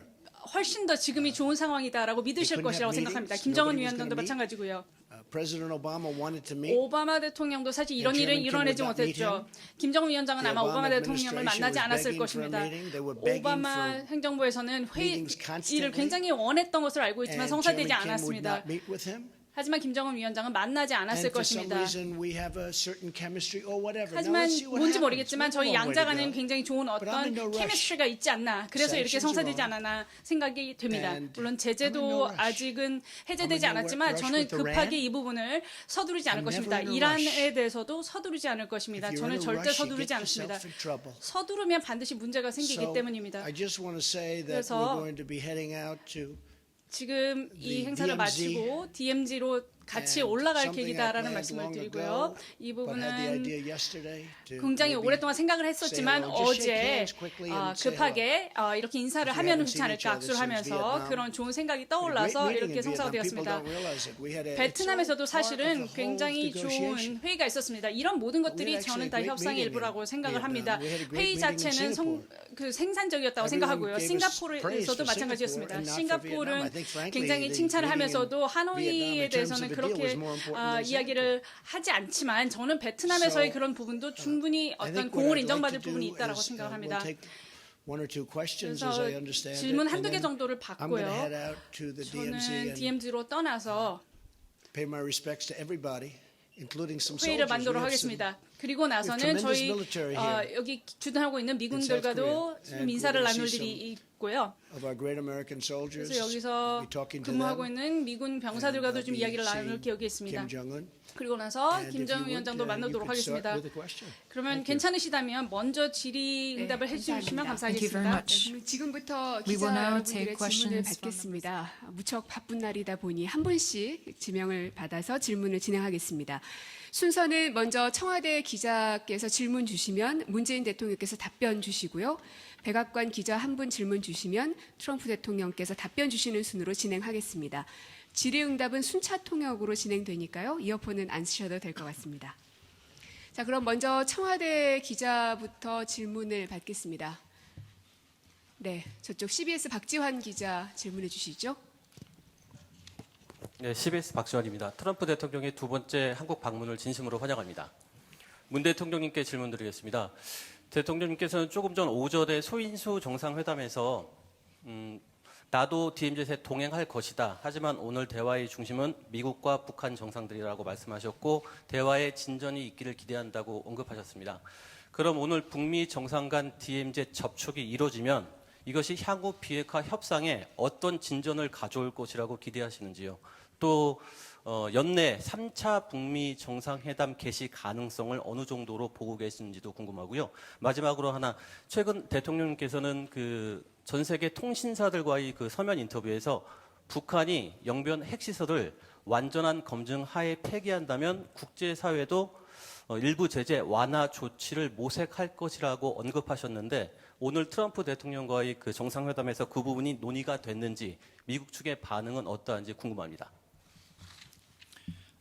훨씬 더 지금이 좋은 상황이다라고 믿으실 couldn't 것이라고 have 생각합니다. meetings. 김정은 Nobody was 위원장도 gonna meet. 마찬가지고요. President Obama wanted to meet. 오바마 대통령도 사실 이런 일을 Chairman Kim 이뤄내지 would not meet 못했죠. 김정은 위원장은 The 아마 오바마 Obama 대통령을 administration 만나지 was 않았을 begging for a 것입니다. meeting. They were begging 오바마 for 행정부에서는 meetings 회의를 constantly. 굉장히 원했던 것을 알고 있지만 And 성사되지 Chairman Kim would 않았습니다. not meet with him. 하지만 김정은 위원장은 만나지 않았을 And for some 것입니다. reason we have a certain chemistry or whatever. Now 하지만 let's see what 뭔지 happens. 모르겠지만 We have a 저희 long way to 양자간은 go. 굉장히 좋은 But I'm 어떤 in no rush. 케미스트리가 있지 않나. 그래서 이렇게 Sanctions 성사되지 are on. 않았나 생각이 됩니다. And 물론 I'm in no 제재도 rush. 아직은 해제되지 I'm in no 않았지만 rush 저는 with Iran. 급하게 이 부분을 서두르지 않을 I'm 것입니다. never in a 이란에 rush. 대해서도 서두르지 않을 것입니다. If you're 저는 in a 절대 rush, you 서두르지 get 않습니다. yourself in trouble. 서두르면 반드시 문제가 생기기 So 때문입니다. I just want to say that 그래서 we're going to be heading out to 지금 이 the 행사를 DMZ 마치고 DMZ로 같이 and 올라갈 something I 계기다라는 planned 말씀을 long 드리고요. ago, 이 but had the 부분은 idea yesterday to 굉장히 maybe 오랫동안 생각을 했었지만 say hello. Just shake 어제 hands quickly and say 급하게 이렇게 인사를 If you 하면 haven't 좋지 seen 않을까 each other 악수를 since 하면서 Vietnam, 그런 좋은 생각이 We had a great 떠올라서 meeting 이렇게 in 성사가 Vietnam. People 되었습니다. don't realize it. We had a, it's all 베트남에서도 part of the 사실은 whole 굉장히 좋은 negotiation. 회의가 있었습니다. 이런 모든 것들이 We had 저는 다 actually a great 협상의 meeting 일부라고 in 생각을 Vietnam. 합니다. We had a great 회의 meeting in 자체는 생산적이었다고 Everyone 생각하고요. gave us praise 싱가포르에서도 for 마찬가지였습니다. Singapore and not for Vietnam. I 싱가포르는 think, frankly, 굉장히 the 칭찬을 meeting in 하면서도 Vietnam 하노이에 in terms 대해서는 of the deal was 그렇게 more important than Singapore. 이야기를 하지 않지만 저는 베트남에서의 So, 그런 부분도 충분히 I 어떤 think what 공을 I'd 인정받을 like to 부분이 do 있다라고 is, 생각을 we'll 합니다. take one or two questions 그래서 as I understand 질문 it, and 한두 개 then 정도를 I'm going to head 받고요. out to the 저는 DMZ and DMZ로 떠나서 pay my respects to everybody, including some 회의를 soldiers. We 만들도록 have some 하겠습니다. 그리고 나서는 tremendous 저희 military here 여기 주둔하고 있는 미군들과도 South Korea. 좀 And 인사를 we're 나눌 gonna see 일이 있고요. of our great American soldiers. 그래서 여기서 We'll be talking to 근무하고 them. 있는 미군 병사들과도 And 좀 I'll be 이야기를 나눌 seeing 계획이 있습니다. Kim Jong-un. 그리고 나서 And if you 김정은 would, 위원장도 you 만나도록 could start 하겠습니다. with a question. 그러면 괜찮으시다면 먼저 질의응답을 해주시면 감사합니다. Thank you very 감사하겠습니다. much. 그럼 지금부터 We 기자 will now 여러분들의 take 질문을 questions from 받겠습니다. 무척 바쁜 날이다 보니 한 분씩 지명을 받아서 질문을 진행하겠습니다. 순서는 먼저 청와대 기자께서 질문 주시면 문재인 대통령께서 답변 주시고요. 백악관 기자 한 분 질문 주시면 트럼프 대통령께서 답변 주시는 순으로 진행하겠습니다. 질의응답은 순차 통역으로 진행되니까요. 이어폰은 안 쓰셔도 될 것 같습니다. 자, 그럼 먼저 청와대 기자부터 질문을 받겠습니다. 네, 저쪽 CBS 박지환 기자 질문해 주시죠. 네, CBS 박지원입니다. 트럼프 대통령의 두 번째 한국 방문을 진심으로 환영합니다. 문 대통령님께 질문드리겠습니다. 대통령님께서는 조금 전 오전에 소인수 정상회담에서 나도 DMZ에 동행할 것이다. 하지만 오늘 대화의 중심은 미국과 북한 정상들이라고 말씀하셨고 대화에 진전이 있기를 기대한다고 언급하셨습니다. 그럼 오늘 북미 정상 간 DMZ 접촉이 이루어지면 이것이 향후 비핵화 협상에 어떤 진전을 가져올 것이라고 기대하시는지요? 또 연내 3차 북미 정상회담 개시 가능성을 어느 정도로 보고 계시는지도 궁금하고요. 마지막으로 하나, 최근 대통령님께서는 그 전 세계 통신사들과의 그 서면 인터뷰에서 북한이 영변 핵시설을 완전한 검증 하에 폐기한다면 국제사회도 일부 제재 완화 조치를 모색할 것이라고 언급하셨는데 오늘 트럼프 대통령과의 그 정상회담에서 그 부분이 논의가 됐는지 미국 측의 반응은 어떠한지 궁금합니다.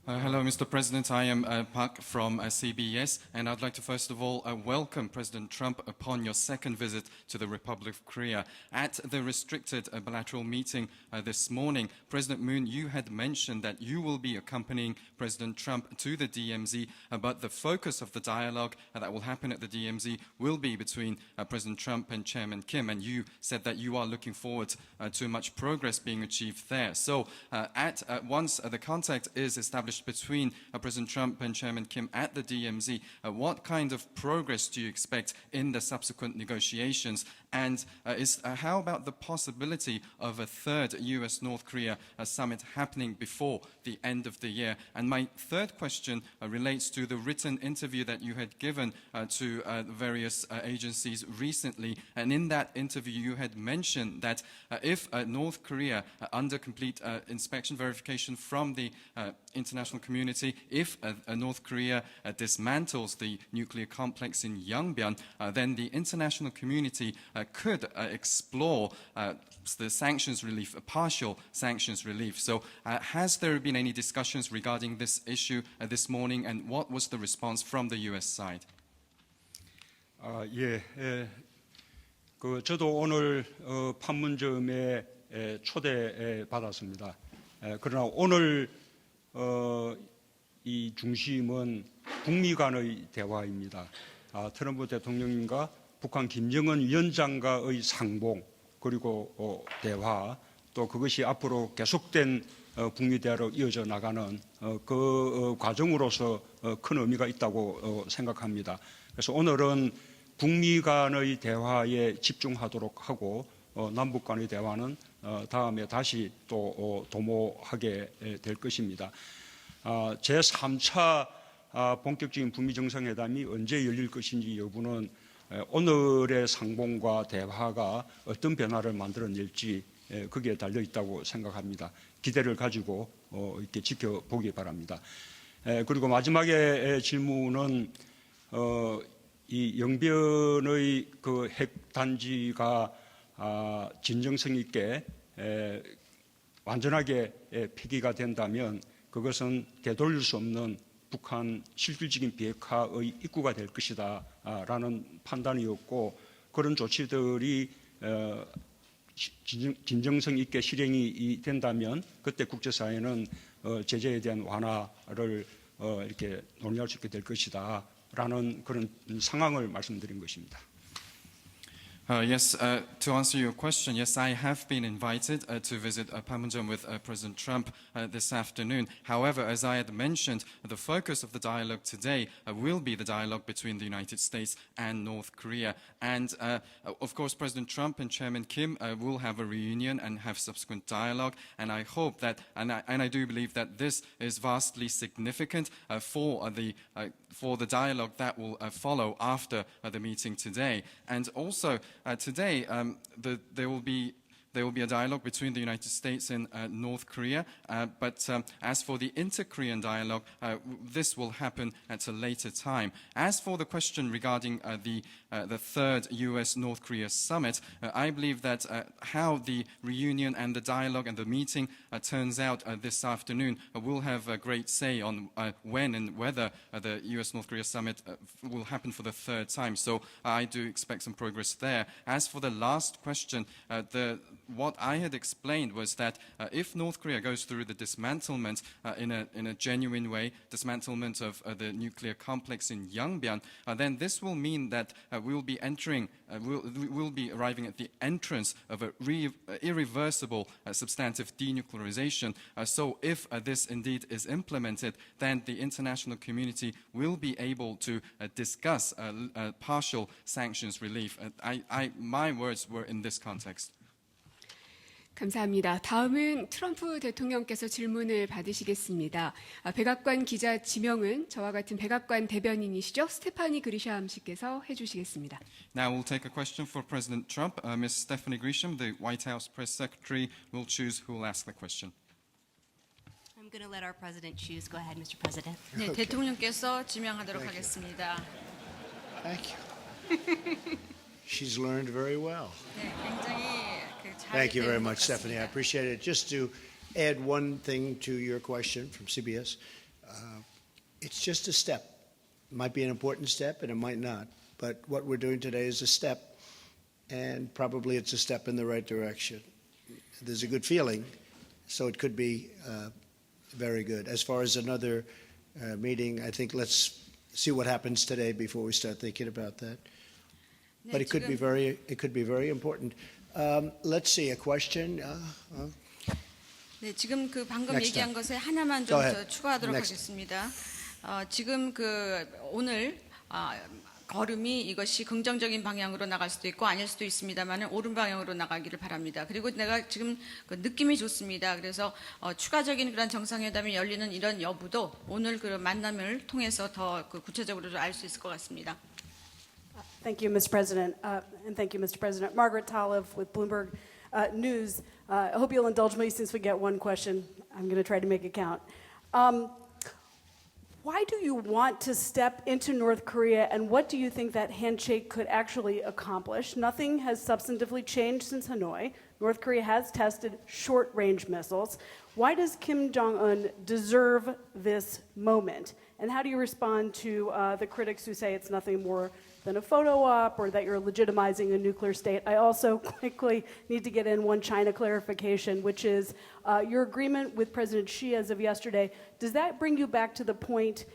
Hello, Mr. President. I am Park from CBS, and I'd like to first of all welcome President Trump upon your second visit to the Republic of Korea. At the restricted bilateral meeting this morning, President Moon, you had mentioned that you will be accompanying President Trump to the DMZ, but the focus of the dialogue that will happen at the DMZ will be between President Trump and Chairman Kim, and you said that you are looking forward to much progress being achieved there. So once the contact is established between President Trump and Chairman Kim at the DMZ, what kind of progress do you expect in the subsequent negotiations? And how about the possibility of a third US-North Korea summit happening before the end of the year? And my third question relates to the written interview that you had given to various agencies recently. And in that interview, you had mentioned that if North Korea, under complete inspection verification from the international community, if North Korea dismantles the nuclear complex in Yongbyon, then the international community could explore the sanctions relief, partial sanctions relief. So has there been any discussions regarding this issue this morning, and what was the response from the US side? 저도 오늘 판문점에 초대 받았습니다. 그러나 오늘 이 중심은 북미 간의 대화입니다. 트럼프 대통령님과 북한 김정은 위원장과의 상봉 그리고 대화 또 그것이 앞으로 계속된 북미 대화로 이어져 나가는 그 과정으로서 큰 의미가 있다고 생각합니다. 그래서 오늘은 북미 간의 대화에 집중하도록 하고 남북 간의 대화는 다음에 다시 또 도모하게 될 것입니다. 제3차 본격적인 북미 정상회담이 언제 열릴 것인지 여부는 오늘의 상봉과 대화가 어떤 변화를 만들어낼지 거기에 달려 있다고 생각합니다. 기대를 가지고 이렇게 지켜보기 바랍니다. 그리고 마지막에 질문은 이 영변의 그 핵단지가 진정성 있게 완전하게 폐기가 된다면 그것은 되돌릴 수 없는 북한 실질적인 비핵화의 입구가 될 것이다 라는 판단이었고 그런 조치들이 진정성 있게 실행이 된다면 그때 국제사회는 제재에 대한 완화를 이렇게 논의할 수 있게 될 것이다라는 그런 상황을 말씀드린 것입니다. Yes, to answer your question, yes, I have been invited to visit Panmunjom with President Trump this afternoon. However, as I had mentioned, the focus of the dialogue today will be the dialogue between the United States and North Korea. And, of course, President Trump and Chairman Kim will have a reunion and have subsequent dialogue. And I hope that, and I do believe that this is vastly significant for the dialogue that will follow after the meeting today. And also, today, there will be a dialogue between the United States and North Korea, but as for the inter-Korean dialogue, this will happen at a later time. As for the question regarding the third U.S.-North Korea summit, I believe that how the reunion and the dialogue and the meeting turns out this afternoon will have a great say on when and whether the U.S.-North Korea summit will happen for the third time. So I do expect some progress there. As for the last question, what I had explained was that if North Korea goes through the dismantlement in a genuine way, dismantlement of the nuclear complex in Yongbyon, then this will mean that we'll be arriving at the entrance of a irreversible substantive denuclearization. So if this indeed is implemented, then the international community will be able to discuss partial sanctions relief. My words were in this context. 감사합니다. 다음은 트럼프 대통령께서 질문을 받으시겠습니다. 백악관 기자 지명은 저와 같은 백악관 대변인이시죠? 스테파니 그리샴 씨께서 해주시겠습니다. Now we'll take a question for President Trump. Ms. Stephanie Grisham, the White House press secretary, will choose who will ask the question. I'm going to let our president choose. Go ahead, Mr. President. 네, 대통령께서 지명하도록 하겠습니다. Thank you. She's learned very well. 네, 굉장히 Thank you very much, Stephanie. I appreciate it. Just to add one thing to your question from CBS, it's just a step. It might be an important step, and it might not. But what we're doing today is a step, and probably it's a step in the right direction. There's a good feeling, so it could be very good. As far as another meeting, I think let's see what happens today before we start thinking about that. But it could be very important. Let's see, a question. 네, 지금 그 방금 Next 얘기한 time. 것에 하나만 Go 좀 ahead. 더 추가하도록 Next. 하겠습니다. 지금 그 오늘 걸음이 이것이 긍정적인 방향으로 나갈 수도 있고 아닐 수도 있습니다만 옳은 방향으로 나가기를 바랍니다. 그리고 내가 지금 그 느낌이 좋습니다. 그래서 추가적인 그런 정상회담이 열리는 이런 여부도 오늘 그 만남을 통해서 더 그 구체적으로 알 수 있을 것 같습니다. Thank you, Mr. President, and thank you, Mr. President. Margaret Talev with Bloomberg News. I hope you'll indulge me since we get one question. I'm going to try to make it count. Why do you want to step into North Korea, and what do you think that handshake could actually accomplish? Nothing has substantively changed since Hanoi. North Korea has tested short-range missiles. Why does Kim Jong-un deserve this moment? And how do you respond to the critics who say it's nothing more than a photo op or that you're legitimizing a nuclear state? I also quickly need to get in one China clarification, which is your agreement with President Xi as of yesterday. Does that bring you back to the point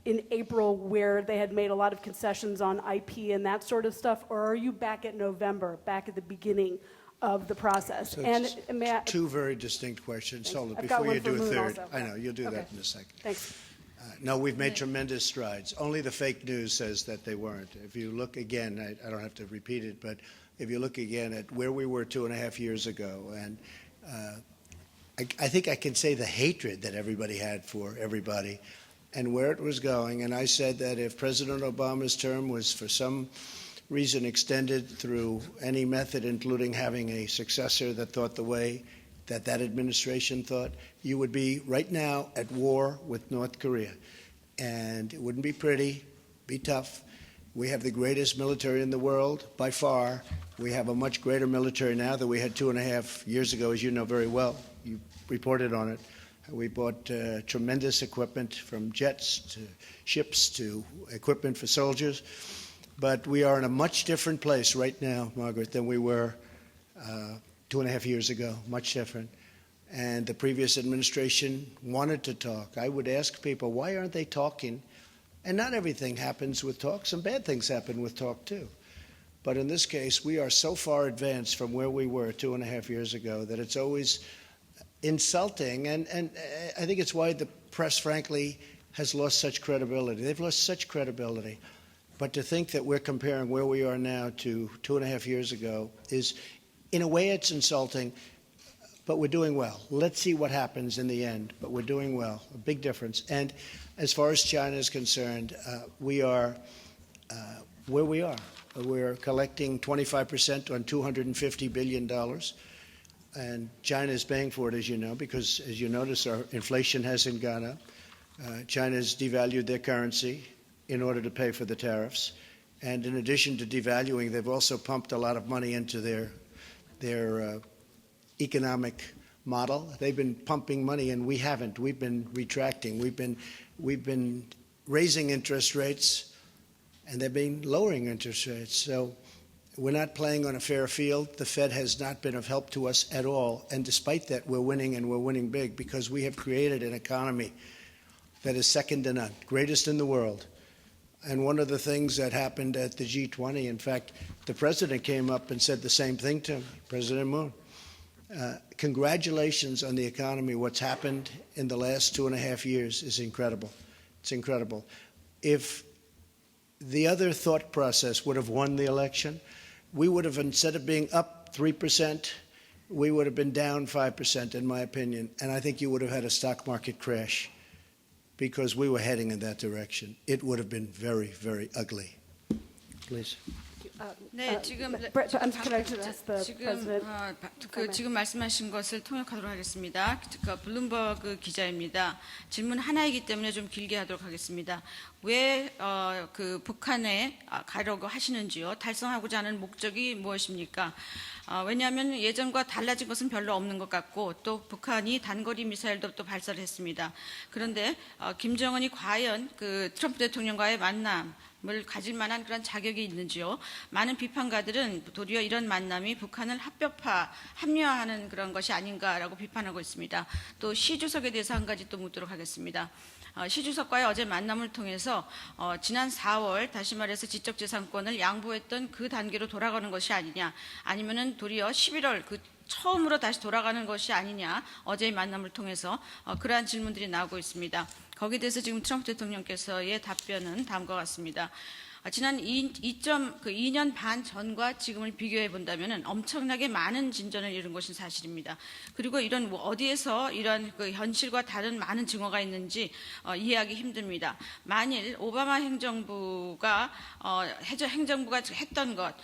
in April where they had made a lot of concessions on IP and that sort of stuff, or are you back at November, back at the beginning of the process? So and it's may I, two very distinct questions. Thanks. Hold it I've got before one you for do a Moon third. also. I know, you'll do Okay. that in a second. Thanks. No, we've made tremendous strides. Only the fake news says that they weren't. If you look again, I don't have to repeat it, but if you look again at where we were 2.5 years ago, and I think I can say the hatred that everybody had for everybody and where it was going. And I said that if President Obama's term was for some reason extended through any method, including having a successor that thought the way that administration thought, you would be right now at war with North Korea. And it wouldn't be pretty, be tough. We have the greatest military in the world by far. We have a much greater military now than we had 2.5 years ago, as you know very well. You reported on it. We bought tremendous equipment, from jets to ships to equipment for soldiers. But we are in a much different place right now, Margaret, than we were 2.5 years ago, much different. And the previous administration wanted to talk. I would ask people, why aren't they talking? And not everything happens with talk. Some bad things happen with talk, too. But in this case, we are so far advanced from where we were 2.5 years ago that it's always insulting. And I think it's why the press, frankly, has lost such credibility. They've lost such credibility. But to think that we're comparing where we are now to 2.5 years ago is, in a way, it's insulting, but we're doing well. Let's see what happens in the end, but we're doing well, a big difference. And as far as China is concerned, we are where we are. We're collecting 25% on $250 billion. And China is paying for it, as you know, because, as you notice, our inflation hasn't gone up. China's devalued their currency in order to pay for the tariffs. And in addition to devaluing, they've also pumped a lot of money into their economic model. They've been pumping money, and we haven't. We've been retracting. We've been raising interest rates, and they've been lowering interest rates. So we're not playing on a fair field. The Fed has not been of help to us at all. And despite that, we're winning, and we're winning big, because we have created an economy that is second to none, greatest in the world. And one of the things that happened at the G20, in fact, the president came up and said the same thing to me, President Moon. Congratulations on the economy. What's happened in the last 2.5 years is incredible. It's incredible. If the other thought process would have won the election, we would have, instead of being up 3%, we would have been down 5%, in my opinion. And I think you would have had a stock market crash, because we were heading in that direction. It would have been very, very ugly. Please. 네, 지금 can I just ask the president? 지금 말씀하신 것을 통역하도록 하겠습니다. 블룸버그 기자입니다. 질문 하나이기 때문에 좀 길게 하도록 하겠습니다. 왜 북한에 가려고 하시는지요? 달성하고자 하는 목적이 무엇입니까? 왜냐하면 예전과 달라진 것은 별로 없는 것 같고, 또 북한이 단거리 미사일도 또 발사를 했습니다. 그런데 김정은이 과연 그 트럼프 대통령과의 만남을 가질 만한 그런 자격이 있는지요? 많은 비판가들은 도리어 이런 만남이 북한을 합리화하는 그런 것이 아닌가라고 비판하고 있습니다. 또 시 주석에 대해서 한 가지 또 묻도록 하겠습니다. 시 주석과의 어제 만남을 통해서 지난 4월 다시 말해서 지적재산권을 양보했던 그 단계로 돌아가는 것이 아니냐, 아니면은 도리어 11월 그 처음으로 다시 돌아가는 것이 아니냐, 어제의 만남을 통해서 그러한 질문들이 나오고 있습니다. 거기에 대해서 지금 트럼프 대통령께서의 답변은 다음과 같습니다. 지난 2년 반 전과 지금을 비교해 본다면 엄청나게 많은 진전을 이룬 것은 사실입니다. 그리고 이런 어디에서 이런 그 현실과 다른 많은 증거가 있는지 이해하기 힘듭니다. 만일 오바마 행정부가 했던 것,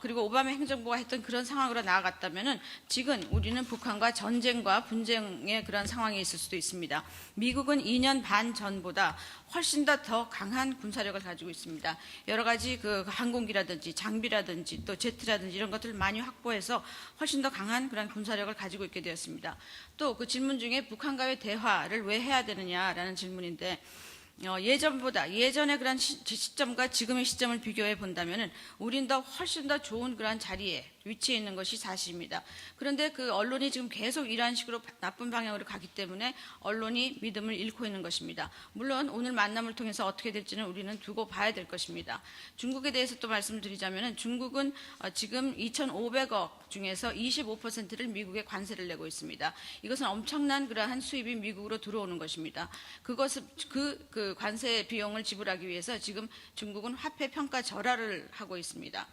그리고 오바마 행정부가 했던 그런 상황으로 나아갔다면 지금 우리는 북한과 전쟁과 분쟁의 그런 상황에 있을 수도 있습니다. 미국은 2년 반 전보다 훨씬 더 강한 군사력을 가지고 있습니다. 여러 가지 그 항공기라든지 장비라든지 또 제트라든지 이런 것들을 많이 확보해서 훨씬 더 강한 그런 군사력을 가지고 있게 되었습니다. 또 그 질문 중에 북한과의 대화를 왜 해야 되느냐라는 질문인데, 예전의 그런 시점과 지금의 시점을 비교해 본다면 우린 훨씬 더 좋은 그런 자리에 위치해 있는 것이 사실입니다. 그런데 그 언론이 지금 계속 이러한 식으로 나쁜 방향으로 가기 때문에 언론이 믿음을 잃고 있는 것입니다. 물론 오늘 만남을 통해서 어떻게 될지는 우리는 두고 봐야 될 것입니다. 중국에 대해서 또 말씀을 드리자면 중국은 지금 2,500억 중에서 25%를 미국에 관세를 내고 있습니다. 이것은 엄청난 그러한 수입이 미국으로 들어오는 것입니다. 그것을 그 관세 비용을 지불하기 위해서 지금 중국은 화폐 평가 절하를 하고 있습니다.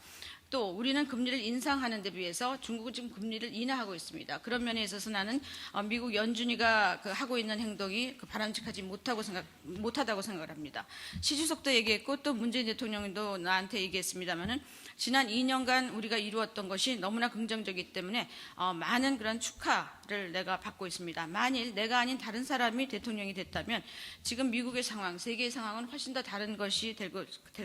또 우리는 금리를 인상하는 데 비해서 중국은 지금 금리를 인하하고 있습니다. 그런 면에 있어서 나는 미국 연준이가 하고 있는 행동이 바람직하지 못하다고 생각을 합니다. 시 주석도 얘기했고 또 문재인 대통령도 나한테 얘기했습니다마는 지난 2년간 우리가 이루었던 것이 너무나 긍정적이기 때문에 많은 그런 축하를 내가 받고 있습니다. 만일 내가 아닌 다른 사람이 대통령이 됐다면 지금 미국의 상황, 세계의 상황은 훨씬 더 다른 것이 될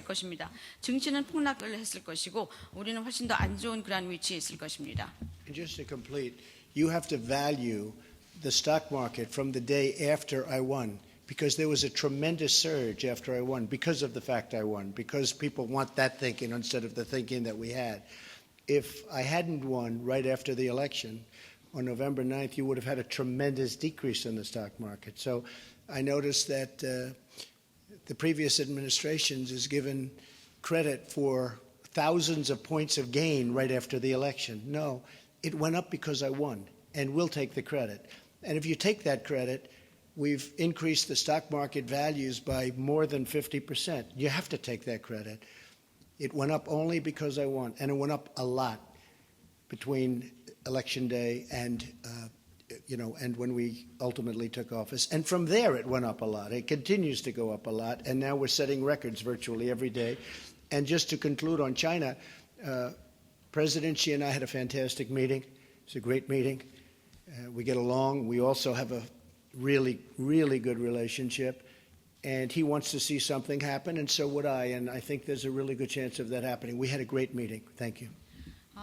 것입니다. 증시는 폭락을 했을 것이고 우리는 훨씬 더 안 좋은 그런 위치에 있을 것입니다. And just to complete, you have to value the stock market from the day after I won, because there was a tremendous surge after I won because of the fact I won, because people want that thinking instead of the thinking that we had. if I hadn't won right after the election on November 9th, you would have had a tremendous decrease in the stock market. So I noticed that the previous administrations is given credit for thousands of points of gain right after the election. No, it went up because I won, and we'll take the credit. And if you take that credit, we've increased the stock market values by more than 50%. You have to take that credit. It went up only because I won, and it went up a lot between Election Day and and when we ultimately took office. And from there, it went up a lot. It continues to go up a lot, and now we're setting records virtually every day. And just to conclude on China, President Xi and I had a fantastic meeting. It's a great meeting. We get along. We also have a really, really good relationship. And he wants to see something happen, and so would I. And I think there's a really good chance of that happening. We had a great meeting. Thank you.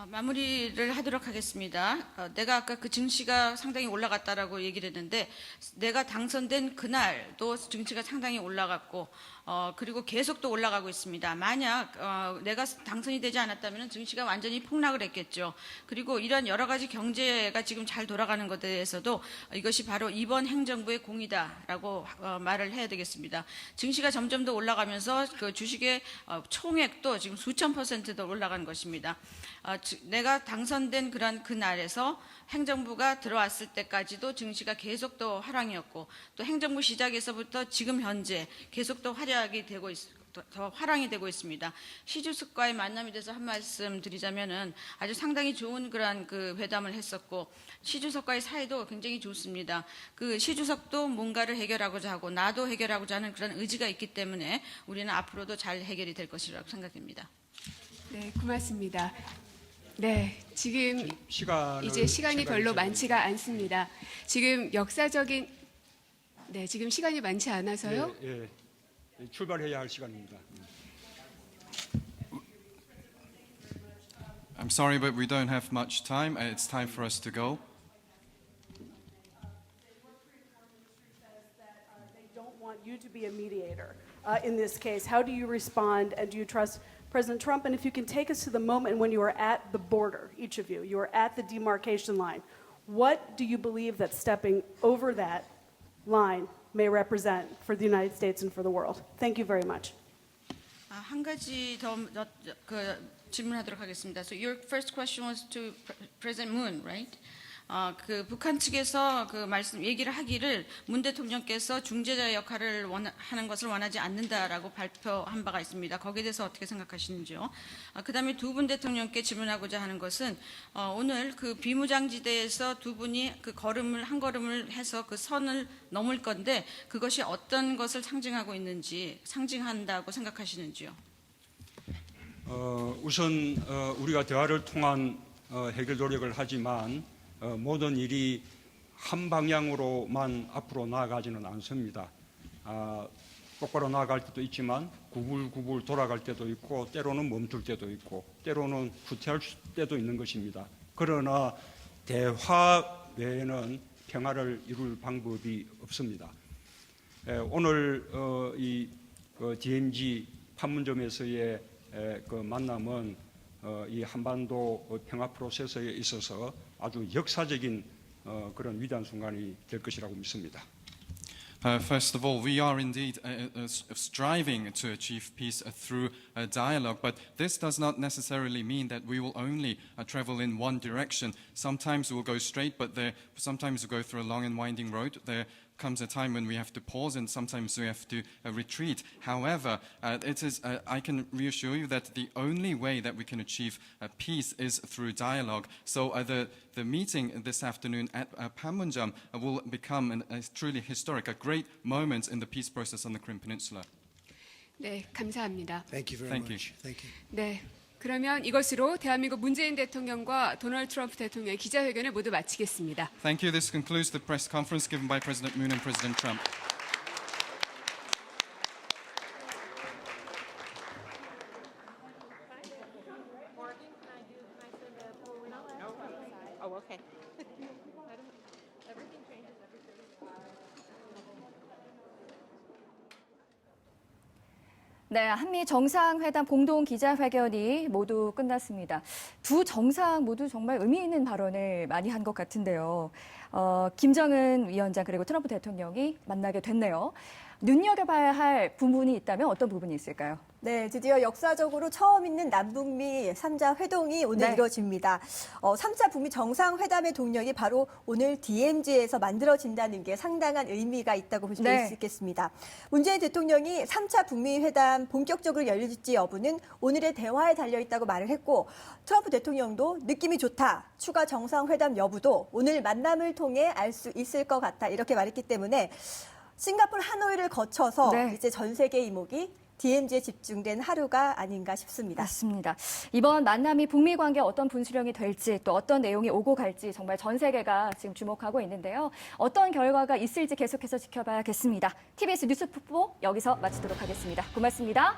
마무리를 하도록 하겠습니다. 내가 아까 그 증시가 상당히 올라갔다라고 얘기를 했는데 내가 당선된 그날도 증시가 상당히 올라갔고 그리고 계속 또 올라가고 있습니다. 만약 내가 당선이 되지 않았다면 증시가 완전히 폭락을 했겠죠. 그리고 이런 여러 가지 경제가 지금 잘 돌아가는 것에 대해서도 이것이 바로 이번 행정부의 공이다라고 말을 해야 되겠습니다. 증시가 점점 더 올라가면서 그 주식의 총액도 지금 수천 %더 올라간 것입니다. 내가 당선된 그런 그날에서 행정부가 들어왔을 때까지도 증시가 계속 또 하락이었고 또 행정부 시작에서부터 지금 현재 계속 또 더 화랑이 되고 있습니다. 시 주석과의 만남에 대해서 한 말씀 드리자면은 아주 상당히 좋은 그런 그 회담을 했었고 시 주석과의 사이도 굉장히 좋습니다. 그 시 주석도 뭔가를 해결하고자 하고 나도 해결하고자 하는 그런 의지가 있기 때문에 우리는 앞으로도 잘 해결이 될 것이라고 생각됩니다. 네, 고맙습니다. 네, 지금 이제 시간이 별로 많지가 않습니다. 지금 지금 시간이 많지 않아서요. 예, 출발해야 할 시간입니다. I'm sorry, but we don't have much time. It's time for us to go. They don't want you to be a mediator in this case. How do you respond, and do you trust President Trump? And if you can take us to the moment when you are at the border, each of you are at the demarcation line, what do you believe that stepping over that line may represent for the United States and for the world? Thank you very much. 한 가지 더 질문하도록 하겠습니다. So your first question was to President Moon, right? 그 북한 측에서 그 얘기를 하기를 문 대통령께서 중재자 역할을 하는 것을 원하지 않는다라고 발표한 바가 있습니다. 거기에 대해서 어떻게 생각하시는지요? 그다음에 두 분 대통령께 질문하고자 하는 것은 오늘 그 비무장지대에서 두 분이 그 한 걸음을 해서 그 선을 넘을 건데 그것이 어떤 것을 상징한다고 생각하시는지요? 우선 우리가 대화를 통한 해결 노력을 하지만 모든 일이 한 방향으로만 앞으로 나아가지는 않습니다. 똑바로 나아갈 때도 있지만 구불구불 돌아갈 때도 있고 때로는 멈출 때도 있고 때로는 후퇴할 때도 있는 것입니다. 그러나 대화 외에는 평화를 이룰 방법이 없습니다. 오늘 이 DMZ 판문점에서의 그 만남은 이 한반도 평화 프로세스에 있어서 아주 역사적인 그런 위대한 순간이 될 것이라고 믿습니다. First of all, we are indeed striving to achieve peace through dialogue, but this does not necessarily mean that we will only travel in one direction. Sometimes we'll go straight, but sometimes we'll go through a long and winding road. There comes a time when we have to pause and sometimes we have to retreat. However, I can reassure you that the only way that we can achieve peace is through dialogue. So the meeting this afternoon at Panmunjom will become a truly historic, a great moment in the peace process on the Krim Peninsula. 네, 감사합니다. Thank you very Thank much. Thank you. 네, 그러면 이것으로 대한민국 문재인 대통령과 도널드 트럼프 대통령의 기자회견을 모두 마치겠습니다. Thank you. This concludes the press conference given by President Moon and President Trump. 네, 한미 정상회담 공동 기자회견이 모두 끝났습니다. 두 정상 모두 정말 의미 있는 발언을 많이 한 것 같은데요. 김정은 위원장 그리고 트럼프 대통령이 만나게 됐네요. 눈여겨봐야 할 부분이 있다면 어떤 부분이 있을까요? 네, 드디어 역사적으로 처음 있는 남북미 3자 회동이 오늘 네. 이뤄집니다. 3차 북미 정상회담의 동력이 바로 오늘 DMZ에서 만들어진다는 게 상당한 의미가 있다고 볼 수 네. 있겠습니다. 문재인 대통령이 3차 북미 회담 본격적으로 열릴지 여부는 오늘의 대화에 달려있다고 말을 했고 트럼프 대통령도 느낌이 좋다. 추가 정상회담 여부도 오늘 만남을 통해 알 수 있을 것 같다. 이렇게 말했기 때문에 싱가포르 하노이를 거쳐서 네. 이제 전 세계 이목이 DMZ에 집중된 하루가 아닌가 싶습니다. 맞습니다. 이번 만남이 북미 관계 어떤 분수령이 될지 또 어떤 내용이 오고 갈지 정말 전 세계가 지금 주목하고 있는데요. 어떤 결과가 있을지 계속해서 지켜봐야겠습니다. TBS 뉴스 풋보 여기서 마치도록 하겠습니다. 고맙습니다.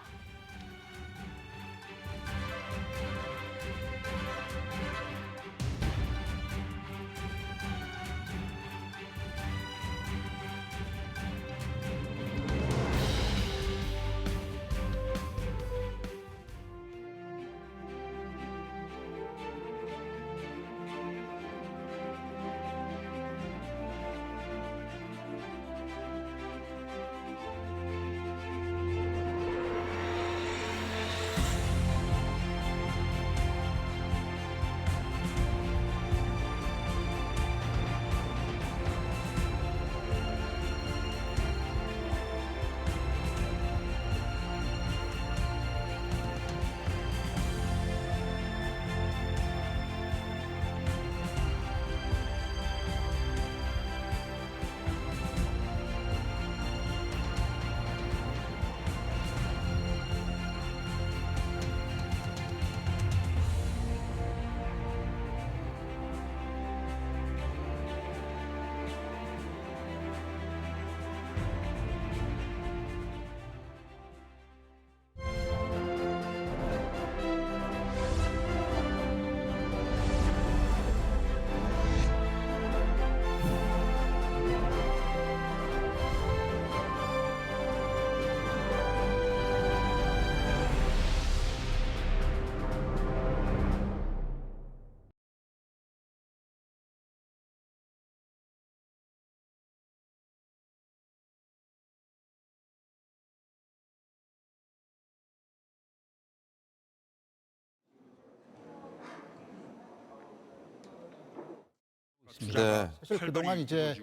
네, 사실 그동안 이제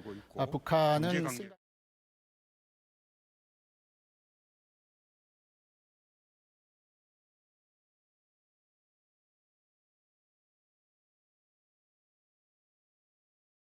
북한은